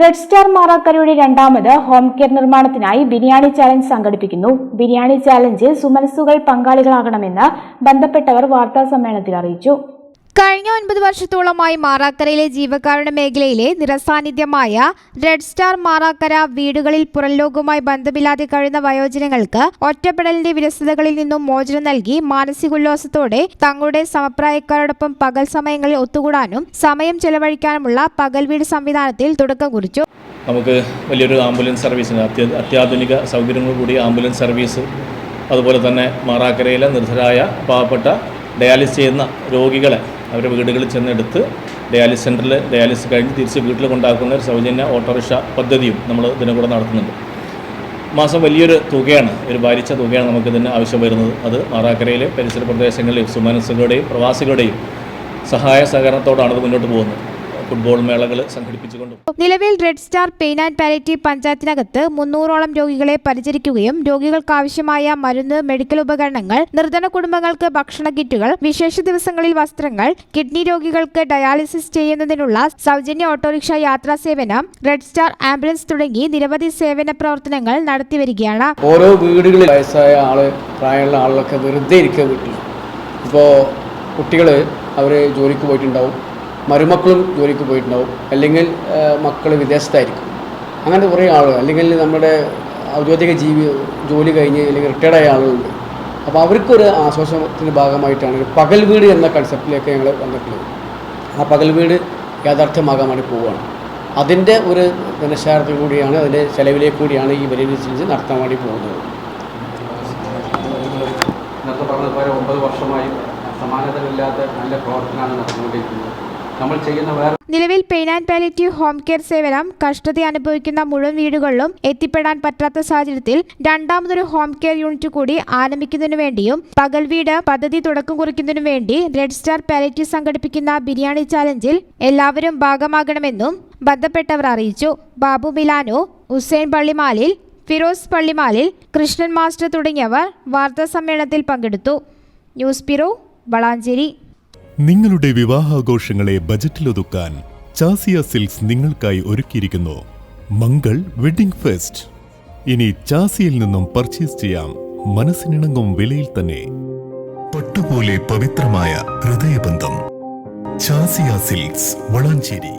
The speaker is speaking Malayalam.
റെഡ് സ്റ്റാർ മാറാക്കരയുടെ രണ്ടാമത് ഹോം കെയർ നിർമ്മാണത്തിനായി ബിരിയാണി ചാലഞ്ച് സംഘടിപ്പിക്കുന്നു. ബിരിയാണി ചാലഞ്ചിൽ സുമനസ്സുകൾ പങ്കാളികളാകണമെന്ന് ബന്ധപ്പെട്ടവർ വാർത്താസമ്മേളനത്തിൽ അറിയിച്ചു. കഴിഞ്ഞ 9 വർഷത്തോളമായി മാറാക്കരയിലെ ജീവകാരുണ്യ മേഖലയിലെ നിറസാന്നിധ്യമായ റെഡ് സ്റ്റാർ മാറാക്കര വീടുകളിൽ പുറംലോകവുമായി ബന്ധമില്ലാതെ കഴിയുന്ന വയോജനങ്ങൾക്ക് ഒറ്റപ്പെടലിന്റെ വിരസതകളിൽ നിന്നും മോചനം നൽകി മാനസികോല്ലാസത്തോടെ തങ്ങളുടെ സമപ്രായക്കാരോടൊപ്പം പകൽ സമയങ്ങളിൽ ഒത്തുകൂടാനും സമയം ചെലവഴിക്കാനുമുള്ള പകൽ വീട് സംവിധാനത്തിൽ തുടക്കം കുറിച്ചു. നമുക്ക് വലിയൊരു ആംബുലൻസ് സർവീസിന് അത്യാധുനിക സൗകര്യങ്ങൾ കൂടി ആംബുലൻസ് സർവീസ്, അതുപോലെ തന്നെ മാറാക്കരയിലെ നിർധരായ പാവപ്പെട്ട ഡയാലിസിസ് ചെയ്യുന്ന രോഗികളെ അവരുടെ വീടുകളിൽ ചെന്നെടുത്ത് ഡയാലിസിസ് സെൻറ്ററിൽ ഡയാലിസിസ് കഴിഞ്ഞ് തിരിച്ച് വീട്ടിൽ കൊണ്ടാക്കുന്ന ഒരു സൗജന്യ ഓട്ടോറിക്ഷ പദ്ധതിയും നമ്മൾ ഇതിനെ കൂടെ നടത്തുന്നുണ്ട്. മാസം വലിയൊരു തുകയാണ്, ഒരു ഭാരിച്ച തുകയാണ് നമുക്കിതിന് ആവശ്യം വരുന്നത്. അത് മാറാക്കരയിലെ പരിസര പ്രദേശങ്ങളിലെയും സുമനസ്സുകളുടെയും പ്രവാസികളുടെയും സഹായ സഹകരണത്തോടാണ് ഇത് മുന്നോട്ട് പോകുന്നത്. ഫുട്ബോൾ മേളകൾ സംഘടിപ്പിച്ചുകൊണ്ടും. നിലവിൽ red star pain and palliative പഞ്ചായത്തിനകത്ത് 300ഓളം രോഗികളെ പരിചരിക്കുകയും രോഗികൾക്കാവശ്യമായ മരുന്ന്, മെഡിക്കൽ ഉപകരണങ്ങൾ, നിർധന കുടുംബങ്ങൾക്ക് ഭക്ഷണ കിറ്റുകൾ, വിശേഷ ദിവസങ്ങളിൽ വസ്ത്രങ്ങൾ, കിഡ്നി രോഗികൾക്ക് ഡയാലിസിസ് ചെയ്യുന്നതിനുള്ള സൗജന്യ ഓട്ടോറിക്ഷ യാത്രാ സേവനം, റെഡ് സ്റ്റാർ ആംബുലൻസ് തുടങ്ങി നിരവധി സേവന പ്രവർത്തനങ്ങൾ നടത്തിവരികയാണ്. ഓരോ വീടുകളിൽ വയസ്സായ പ്രായമുള്ള ആളുകളൊക്കെ വെറുതെ ഇരിക്കുക വീട്ടിൽ. ഇപ്പോൾ കുട്ടികൾ അവർ ജോലിക്ക് പോയിട്ടുണ്ടാവും, മരുമക്കളും ജോലിക്ക് പോയിട്ടുണ്ടാവും, അല്ലെങ്കിൽ മക്കൾ വിദേശത്തായിരിക്കും. അങ്ങനെ കുറേ ആളുകൾ, അല്ലെങ്കിൽ നമ്മുടെ ഔദ്യോഗിക ജോലി കഴിഞ്ഞ് അല്ലെങ്കിൽ റിട്ടയർഡായ ആളുകളുണ്ട്. അപ്പോൾ അവർക്കൊരു ആശ്വാസത്തിൻ്റെ ഭാഗമായിട്ടാണ് ഒരു പകൽ വീട് എന്ന കൺസെപ്റ്റിലേക്ക് ഞങ്ങൾ വന്നിട്ടുള്ളത്. ആ പകൽ വീട് യാഥാർത്ഥ്യമാകാൻ വേണ്ടി പോവുകയാണ്. അതിൻ്റെ ഒരു ധനശാസ്ത്രത്തിൽ കൂടിയാണ്, അതിൻ്റെ ചെലവിലേക്ക് കൂടിയാണ് ഈ വലിയ ചലഞ്ച് നടത്താൻ വേണ്ടി പോകുന്നത്. നേരത്തെ പറഞ്ഞതുപോലെ 9 വർഷമായി സമാനതകളില്ലാത്ത നല്ല പ്രവർത്തനമാണ് നടന്നുകൊണ്ടിരിക്കുന്നത്. നിലവിൽ pain and palliative home care സേവനം കഷ്ടത അനുഭവിക്കുന്ന മുഴുവൻ വീടുകളിലും എത്തിപ്പെടാൻ പറ്റാത്ത സാഹചര്യത്തിൽ രണ്ടാമതൊരു ഹോം കെയർ യൂണിറ്റ് കൂടി ആരംഭിക്കുന്നതിനു വേണ്ടിയും പകൽ വീട് പദ്ധതി തുടക്കം കുറിക്കുന്നതിനു വേണ്ടി റെഡ് സ്റ്റാർ പാലിയേറ്റീവ് സംഘടിപ്പിക്കുന്ന ബിരിയാണി ചാലഞ്ചിൽ എല്ലാവരും ഭാഗമാകണമെന്നും ബന്ധപ്പെട്ടവർ അറിയിച്ചു. ബാബു മിലാനോ, ഹുസൈൻ പള്ളിമാലിൽ, ഫിറോസ് പള്ളിമാലിൽ, കൃഷ്ണൻ മാസ്റ്റർ തുടങ്ങിയവർ വാർത്താ സമ്മേളനത്തിൽ പങ്കെടുത്തു. News bureau, Valanchery. നിങ്ങളുടെ വിവാഹാഘോഷങ്ങളെ ബജറ്റിലൊതുക്കാൻ ചാസിയ സിൽക്സ് നിങ്ങൾക്കായി ഒരുക്കിയിരിക്കുന്നു മംഗൾ വെഡിംഗ് ഫെസ്റ്റ്. ഇനി ചാസിയിൽ നിന്നും പർച്ചേസ് ചെയ്യാം മനസ്സിനിണങ്ങും വിലയിൽ തന്നെ. പട്ടുപോലെ പവിത്രമായ ഹൃദയബന്ധം. ചാസിയ സിൽക്സ്, വളാഞ്ചേരി.